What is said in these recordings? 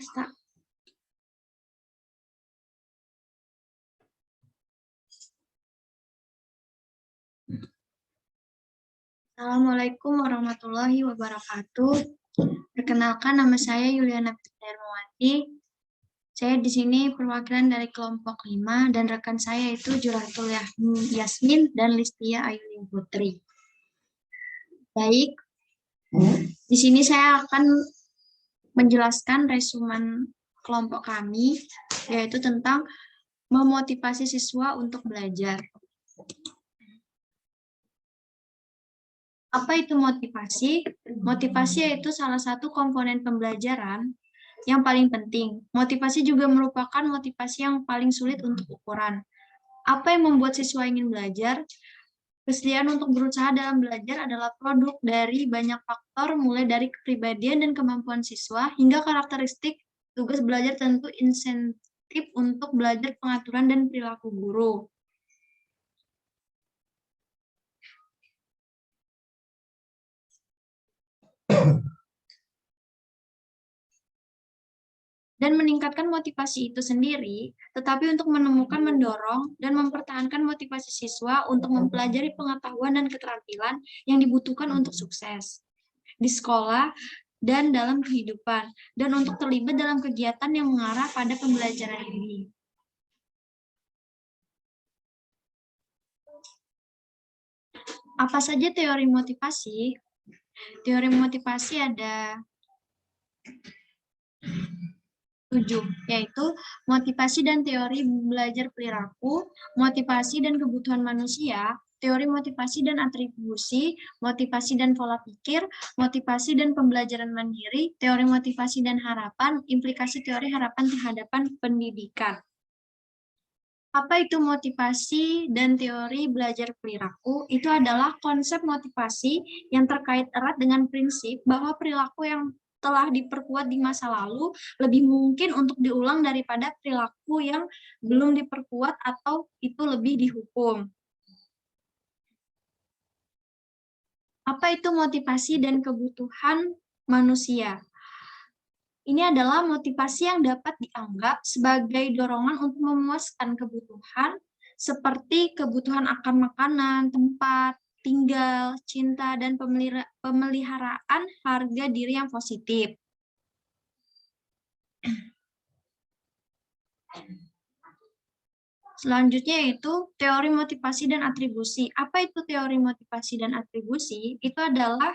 Basta. Assalamualaikum warahmatullahi wabarakatuh. Perkenalkan, nama saya Yuliana Darmawati. Saya di sini perwakilan dari kelompok 5 dan rekan saya itu Juratul Yasmin dan Listia Ayuning Putri. Baik, di sini saya akan menjelaskan resumen kelompok kami, yaitu tentang memotivasi siswa untuk belajar. Apa itu motivasi? Motivasi yaitu salah satu komponen pembelajaran yang paling penting. Motivasi juga merupakan motivasi yang paling sulit untuk ukuran. Apa yang membuat siswa ingin belajar? Kesediaan untuk berusaha dalam belajar adalah produk dari banyak faktor, mulai dari kepribadian dan kemampuan siswa, hingga karakteristik tugas belajar, tentu insentif untuk belajar, pengaturan, dan perilaku guru. Dan meningkatkan motivasi itu sendiri, tetapi untuk menemukan, mendorong, dan mempertahankan motivasi siswa untuk mempelajari pengetahuan dan keterampilan yang dibutuhkan untuk sukses di sekolah dan dalam kehidupan, dan untuk terlibat dalam kegiatan yang mengarah pada pembelajaran ini. Apa saja teori motivasi? Teori motivasi ada 7, yaitu motivasi dan teori belajar perilaku, motivasi dan kebutuhan manusia, teori motivasi dan atribusi, motivasi dan pola pikir, motivasi dan pembelajaran mandiri, teori motivasi dan harapan, implikasi teori harapan terhadap pendidikan. Apa itu motivasi dan teori belajar perilaku? Itu adalah konsep motivasi yang terkait erat dengan prinsip bahwa perilaku yang telah diperkuat di masa lalu lebih mungkin untuk diulang daripada perilaku yang belum diperkuat atau itu lebih dihukum. Apa itu motivasi dan kebutuhan manusia? Ini adalah motivasi yang dapat dianggap sebagai dorongan untuk memuaskan kebutuhan seperti kebutuhan akan makanan, tempat tinggal, cinta, dan pemeliharaan harga diri yang positif. Selanjutnya yaitu teori motivasi dan atribusi. Apa itu teori motivasi dan atribusi? Itu adalah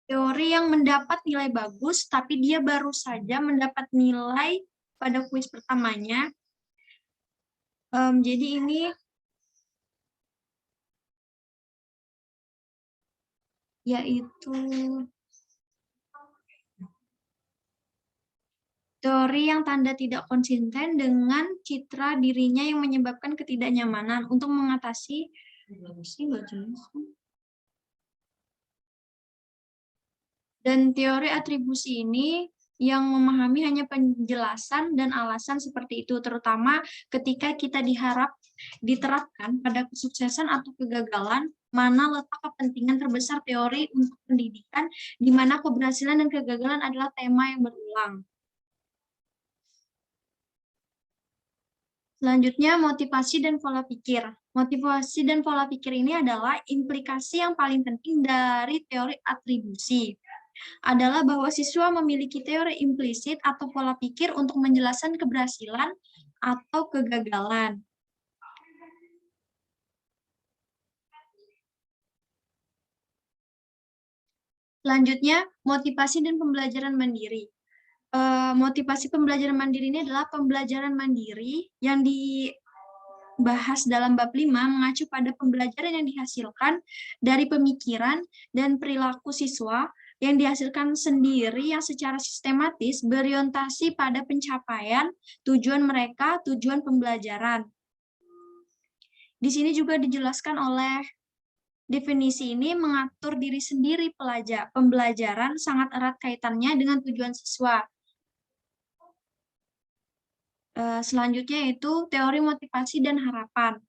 teori yang mendapat nilai bagus, tapi dia baru saja mendapat nilai pada kuis pertamanya. Jadi ini yaitu teori yang tanda tidak konsisten dengan citra dirinya yang menyebabkan ketidaknyamanan untuk mengatasi dan teori atribusi ini yang memahami hanya penjelasan dan alasan seperti itu, terutama ketika kita diterapkan pada kesuksesan atau kegagalan, mana letak kepentingan terbesar teori untuk pendidikan, di mana keberhasilan dan kegagalan adalah tema yang berulang. Selanjutnya, motivasi dan pola pikir. Motivasi dan pola pikir ini adalah implikasi yang paling penting dari teori atribusi. Adalah bahwa siswa memiliki teori implisit atau pola pikir untuk menjelaskan keberhasilan atau kegagalan. Selanjutnya, motivasi dan pembelajaran mandiri. Motivasi pembelajaran mandiri ini adalah pembelajaran mandiri yang dibahas dalam bab 5 mengacu pada pembelajaran yang dihasilkan dari pemikiran dan perilaku siswa yang dihasilkan sendiri yang secara sistematis berorientasi pada pencapaian tujuan mereka, tujuan pembelajaran. Di sini juga dijelaskan oleh definisi ini mengatur diri sendiri pembelajaran sangat erat kaitannya dengan tujuan siswa. Selanjutnya yaitu teori motivasi dan harapan.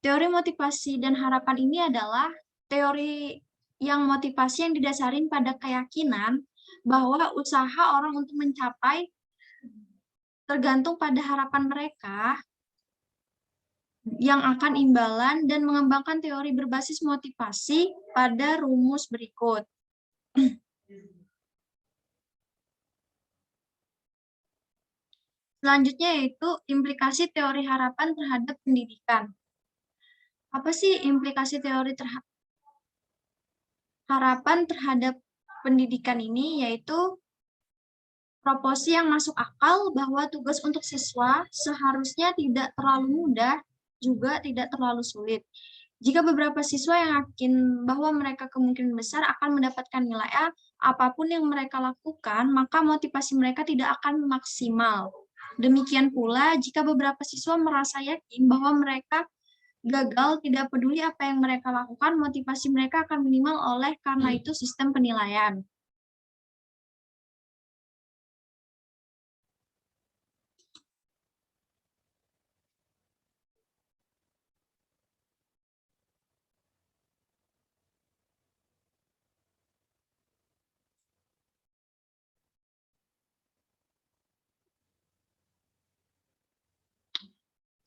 Teori motivasi dan harapan ini adalah teori yang motivasi yang didasari pada keyakinan bahwa usaha orang untuk mencapai tergantung pada harapan mereka yang akan imbalan dan mengembangkan teori berbasis motivasi pada rumus berikut. Selanjutnya yaitu implikasi teori harapan terhadap pendidikan. Apa sih implikasi teori harapan terhadap pendidikan ini? Yaitu proporsi yang masuk akal bahwa tugas untuk siswa seharusnya tidak terlalu mudah, juga tidak terlalu sulit. Jika beberapa siswa yang yakin bahwa mereka kemungkinan besar akan mendapatkan nilai A, apapun yang mereka lakukan, maka motivasi mereka tidak akan maksimal. Demikian pula, jika beberapa siswa merasa yakin bahwa mereka gagal, tidak peduli apa yang mereka lakukan, motivasi mereka akan minimal oleh karena itu sistem penilaian.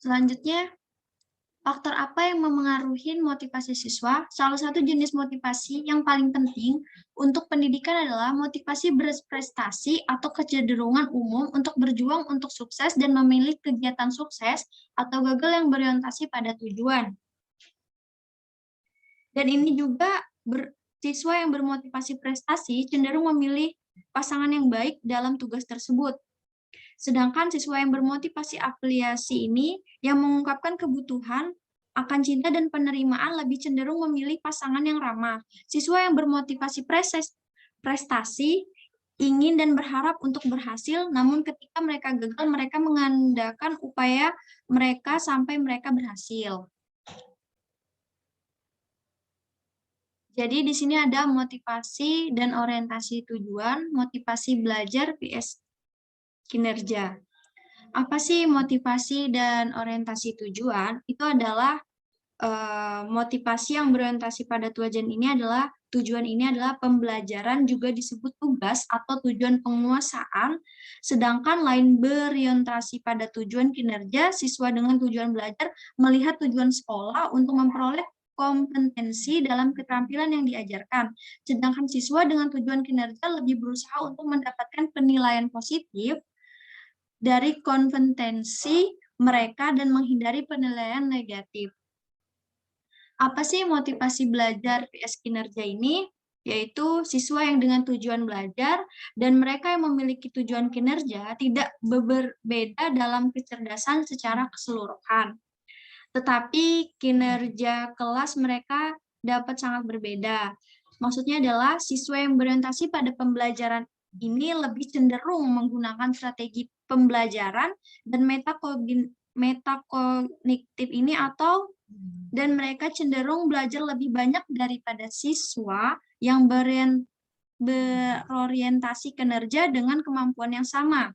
Selanjutnya, faktor apa yang memengaruhi motivasi siswa? Salah satu jenis motivasi yang paling penting untuk pendidikan adalah motivasi berprestasi atau kecenderungan umum untuk berjuang untuk sukses dan memilih kegiatan sukses atau gagal yang berorientasi pada tujuan. Dan ini juga siswa yang bermotivasi prestasi cenderung memilih pasangan yang baik dalam tugas tersebut. Sedangkan siswa yang bermotivasi afiliasi ini yang mengungkapkan kebutuhan akan cinta dan penerimaan lebih cenderung memilih pasangan yang ramah. Siswa yang bermotivasi prestasi ingin dan berharap untuk berhasil, namun ketika mereka gagal, mereka mengandalkan upaya mereka sampai mereka berhasil. Jadi di sini ada motivasi dan orientasi tujuan, motivasi belajar vs kinerja. Apa sih motivasi dan orientasi tujuan? Itu adalah motivasi yang berorientasi pada tujuan ini adalah pembelajaran juga disebut tugas atau tujuan penguasaan, sedangkan lain berorientasi pada tujuan kinerja, siswa dengan tujuan belajar melihat tujuan sekolah untuk memperoleh kompetensi dalam keterampilan yang diajarkan, sedangkan siswa dengan tujuan kinerja lebih berusaha untuk mendapatkan penilaian positif dari kompetensi mereka dan menghindari penilaian negatif. Apa sih motivasi belajar vs kinerja ini? Yaitu siswa yang dengan tujuan belajar dan mereka yang memiliki tujuan kinerja tidak berbeda dalam kecerdasan secara keseluruhan. Tetapi kinerja kelas mereka dapat sangat berbeda. Maksudnya adalah siswa yang berorientasi pada pembelajaran ini lebih cenderung menggunakan strategi pembelajaran dan metakognitif ini dan mereka cenderung belajar lebih banyak daripada siswa yang berorientasi kinerja dengan kemampuan yang sama.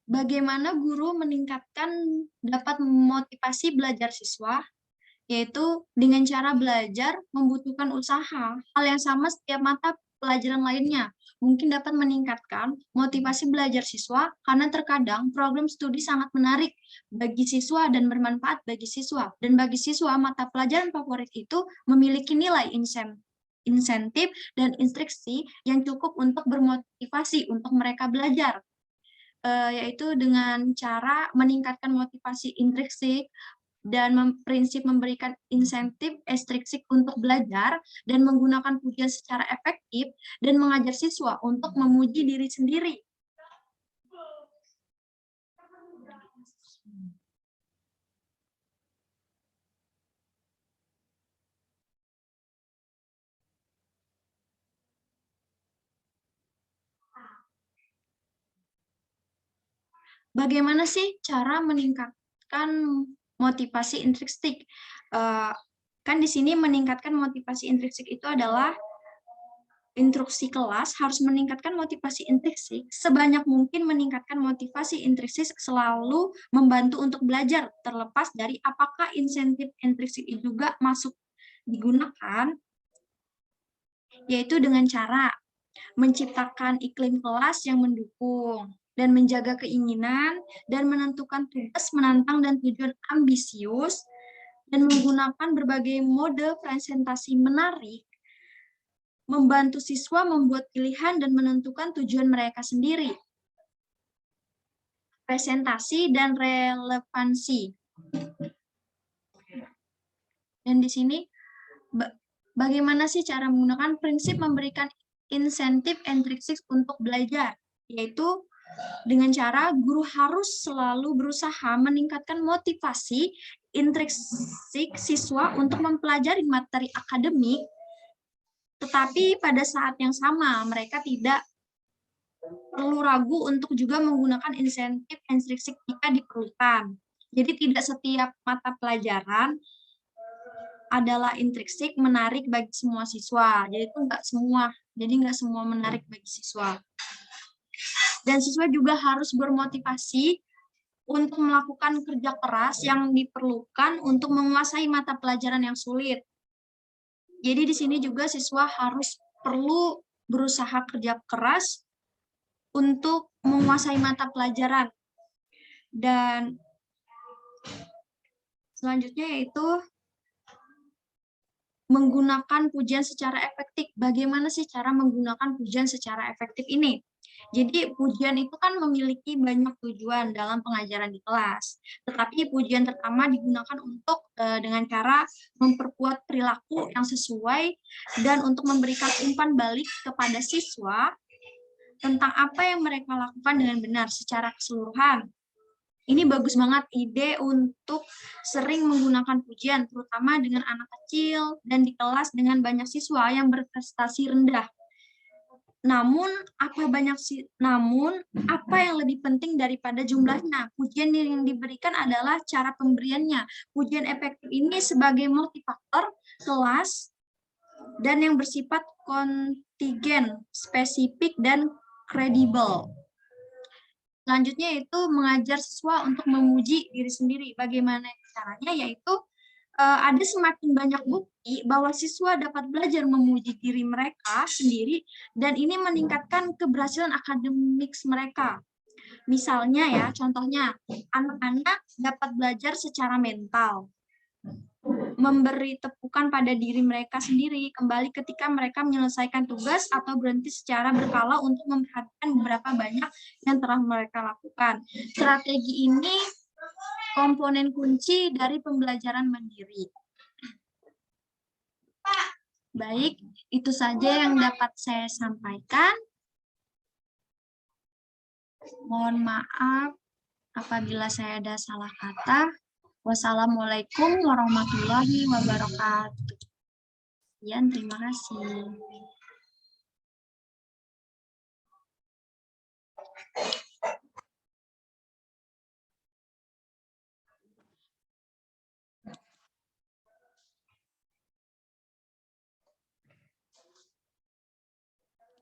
Bagaimana guru dapat memotivasi belajar siswa? Yaitu dengan cara belajar membutuhkan usaha. Hal yang sama setiap mata pelajaran lainnya. Mungkin dapat meningkatkan motivasi belajar siswa karena terkadang program studi sangat menarik bagi siswa dan bermanfaat bagi siswa. Dan bagi siswa, mata pelajaran favorit itu memiliki nilai insentif dan instruksi yang cukup untuk bermotivasi untuk mereka belajar. Yaitu dengan cara meningkatkan motivasi intrinsik dan prinsip memberikan insentif ekstrinsik untuk belajar dan menggunakan pujian secara efektif dan mengajar siswa untuk memuji diri sendiri. Bagaimana sih cara meningkatkan motivasi intrinsik? Kan di sini meningkatkan motivasi intrinsik itu adalah instruksi kelas harus meningkatkan motivasi intrinsik, sebanyak mungkin meningkatkan motivasi intrinsik selalu membantu untuk belajar, terlepas dari apakah insentif intrinsik juga masuk digunakan, yaitu dengan cara menciptakan iklim kelas yang mendukung, dan menjaga keinginan, dan menentukan tugas menantang dan tujuan ambisius, dan menggunakan berbagai mode presentasi menarik, membantu siswa membuat pilihan dan menentukan tujuan mereka sendiri. Presentasi dan relevansi. Dan di sini, bagaimana sih cara menggunakan prinsip memberikan insentif intrinsik untuk belajar? Yaitu dengan cara guru harus selalu berusaha meningkatkan motivasi intrinsik siswa untuk mempelajari materi akademik, tetapi pada saat yang sama mereka tidak perlu ragu untuk juga menggunakan insentif intrinsik jika diperlukan. Jadi tidak setiap mata pelajaran adalah intrinsik menarik bagi semua siswa. Jadi itu nggak semua menarik bagi siswa. Dan siswa juga harus bermotivasi untuk melakukan kerja keras yang diperlukan untuk menguasai mata pelajaran yang sulit. Jadi di sini juga siswa perlu berusaha kerja keras untuk menguasai mata pelajaran. Dan selanjutnya yaitu menggunakan pujian secara efektif. Bagaimana sih cara menggunakan pujian secara efektif ini? Jadi pujian itu kan memiliki banyak tujuan dalam pengajaran di kelas. Tetapi pujian pertama digunakan untuk dengan cara memperkuat perilaku yang sesuai dan untuk memberikan umpan balik kepada siswa tentang apa yang mereka lakukan dengan benar secara keseluruhan. Ini bagus banget ide untuk sering menggunakan pujian, terutama dengan anak kecil dan di kelas dengan banyak siswa yang berprestasi rendah. Namun apa yang lebih penting daripada jumlahnya? Pujian yang diberikan adalah cara pemberiannya. Pujian efektif ini sebagai motivator kelas dan yang bersifat kontingen, spesifik, dan kredibel. Selanjutnya itu mengajar siswa untuk memuji diri sendiri. Bagaimana caranya? Yaitu ada semakin banyak bukti bahwa siswa dapat belajar memuji diri mereka sendiri dan ini meningkatkan keberhasilan akademik mereka. Misalnya ya, contohnya anak-anak dapat belajar secara mental, memberi tepukan pada diri mereka sendiri kembali ketika mereka menyelesaikan tugas atau berhenti secara berkala untuk memperhatikan beberapa banyak yang telah mereka lakukan. Strategi ini komponen kunci dari pembelajaran mandiri. Baik, itu saja yang dapat saya sampaikan. Mohon maaf apabila saya ada salah kata. Wassalamualaikum warahmatullahi wabarakatuh. Sekian, terima kasih.